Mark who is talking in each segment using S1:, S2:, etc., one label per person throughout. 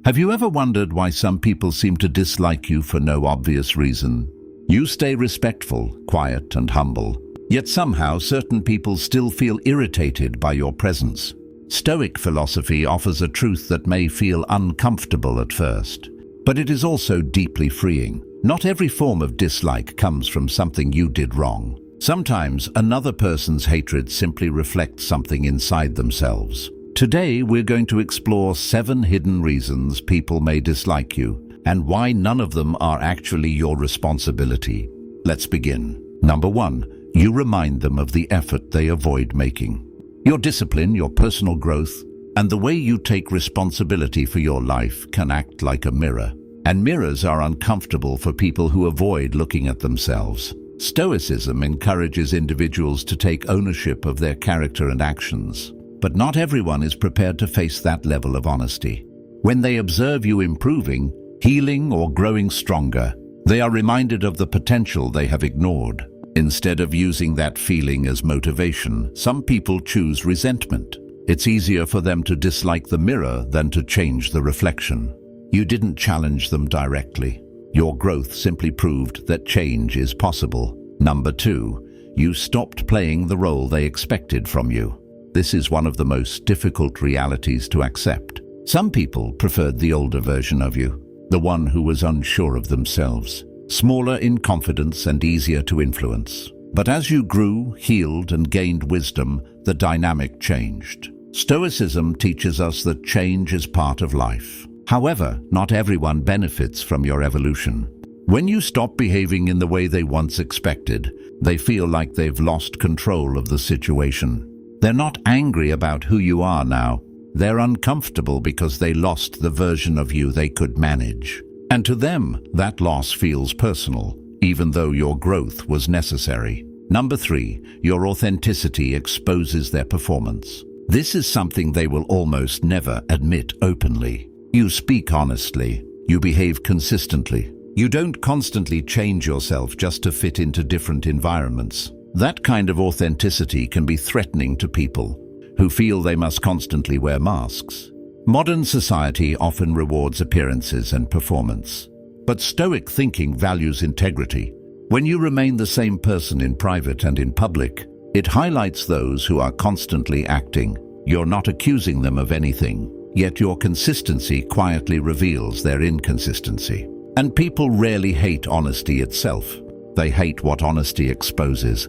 S1: Have you ever wondered why some people seem to dislike you for no obvious reason? You stay respectful, quiet, and humble, yet somehow certain people still feel irritated by your presence. Stoic philosophy offers a truth that may feel uncomfortable at first, but it is also deeply freeing. Not every form of dislike comes from something you did wrong. Sometimes another person's hatred simply reflects something inside themselves. Today we're going to explore 7 hidden reasons people may dislike you, and why none of them are actually your responsibility. Let's begin. Number 1. You remind them of the effort they avoid making. Your discipline, your personal growth, and the way you take responsibility for your life can act like a mirror. And mirrors are uncomfortable for people who avoid looking at themselves. Stoicism encourages individuals to take ownership of their character and actions. But not everyone is prepared to face that level of honesty. When they observe you improving, healing, or growing stronger, they are reminded of the potential they have ignored. Instead of using that feeling as motivation, some people choose resentment. It's easier for them to dislike the mirror than to change the reflection. You didn't challenge them directly. Your growth simply proved that change is possible. Number 2, you stopped playing the role they expected from you. This is one of the most difficult realities to accept. Some people preferred the older version of you, the one who was unsure of themselves, smaller in confidence and easier to influence. But as you grew, healed, and gained wisdom, the dynamic changed. Stoicism teaches us that change is part of life. However, not everyone benefits from your evolution. When you stop behaving in the way they once expected, they feel like they've lost control of the situation. They're not angry about who you are now. They're uncomfortable because they lost the version of you they could manage. And to them, that loss feels personal, even though your growth was necessary. Number 3, your authenticity exposes their performance. This is something they will almost never admit openly. You speak honestly. You behave consistently. You don't constantly change yourself just to fit into different environments. That kind of authenticity can be threatening to people who feel they must constantly wear masks. Modern society often rewards appearances and performance, but Stoic thinking values integrity. When you remain the same person in private and in public, it highlights those who are constantly acting. You're not accusing them of anything, yet your consistency quietly reveals their inconsistency. And people rarely hate honesty itself. They hate what honesty exposes.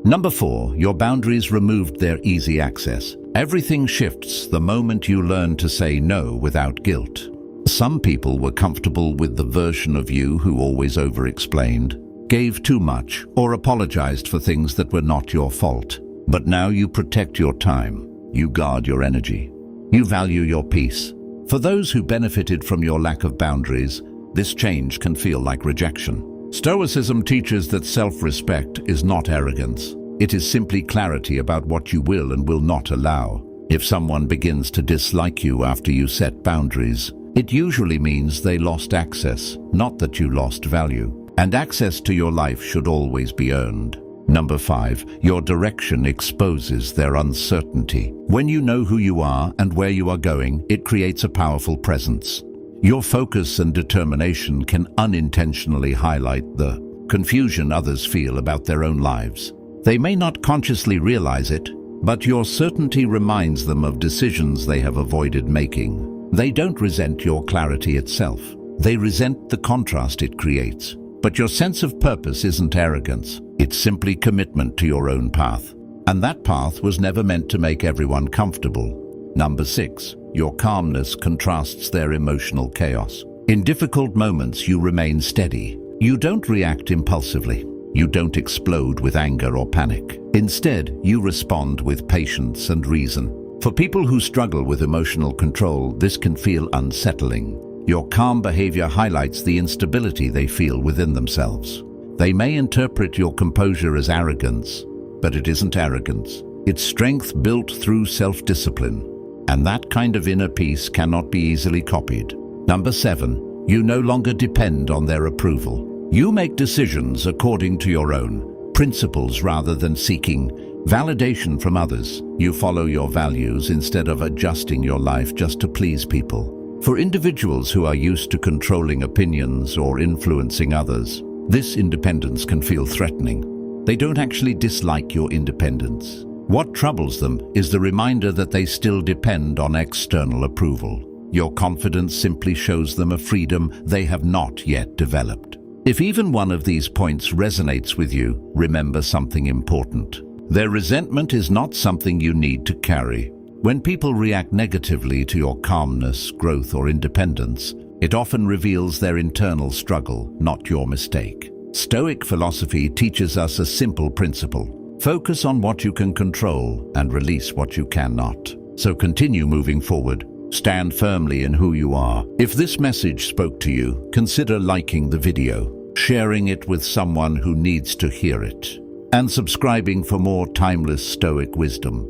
S1: Number 4, your boundaries removed their easy access. Everything shifts the moment you learn to say no without guilt. Some people were comfortable with the version of you who always over-explained, gave too much, or apologized for things that were not your fault. But now you protect your time. You guard your energy. You value your peace. For those who benefited from your lack of boundaries, this change can feel like rejection. Stoicism teaches that self-respect is not arrogance. It is simply clarity about what you will and will not allow. If someone begins to dislike you after you set boundaries, it usually means they lost access, not that you lost value. And access to your life should always be earned. Number 5, your direction exposes their uncertainty. When you know who you are and where you are going, it creates a powerful presence. Your focus and determination can unintentionally highlight the confusion others feel about their own lives. They may not consciously realize it, but your certainty reminds them of decisions they have avoided making. They don't resent your clarity itself. They resent the contrast it creates. But your sense of purpose isn't arrogance. It's simply commitment to your own path. And that path was never meant to make everyone comfortable. Number 6, your calmness contrasts their emotional chaos. In difficult moments, you remain steady. You don't react impulsively. You don't explode with anger or panic. Instead, you respond with patience and reason. For people who struggle with emotional control, this can feel unsettling. Your calm behavior highlights the instability they feel within themselves. They may interpret your composure as arrogance, but it isn't arrogance. It's strength built through self-discipline. And that kind of inner peace cannot be easily copied. Number 7, you no longer depend on their approval. You make decisions according to your own principles rather than seeking validation from others. You follow your values instead of adjusting your life just to please people. For individuals who are used to controlling opinions or influencing others, this independence can feel threatening. They don't actually dislike your independence. What troubles them is the reminder that they still depend on external approval. Your confidence simply shows them a freedom they have not yet developed. If even one of these points resonates with you, remember something important. Their resentment is not something you need to carry. When people react negatively to your calmness, growth, or independence, it often reveals their internal struggle, not your mistake. Stoic philosophy teaches us a simple principle. Focus on what you can control and release what you cannot. So continue moving forward. Stand firmly in who you are. If this message spoke to you, consider liking the video, sharing it with someone who needs to hear it, and subscribing for more timeless Stoic wisdom.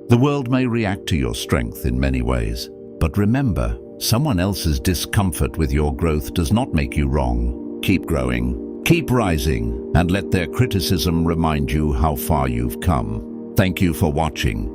S1: The world may react to your strength in many ways, but remember, someone else's discomfort with your growth does not make you wrong. Keep growing, keep rising, and let their criticism remind you how far you've come. Thank you for watching.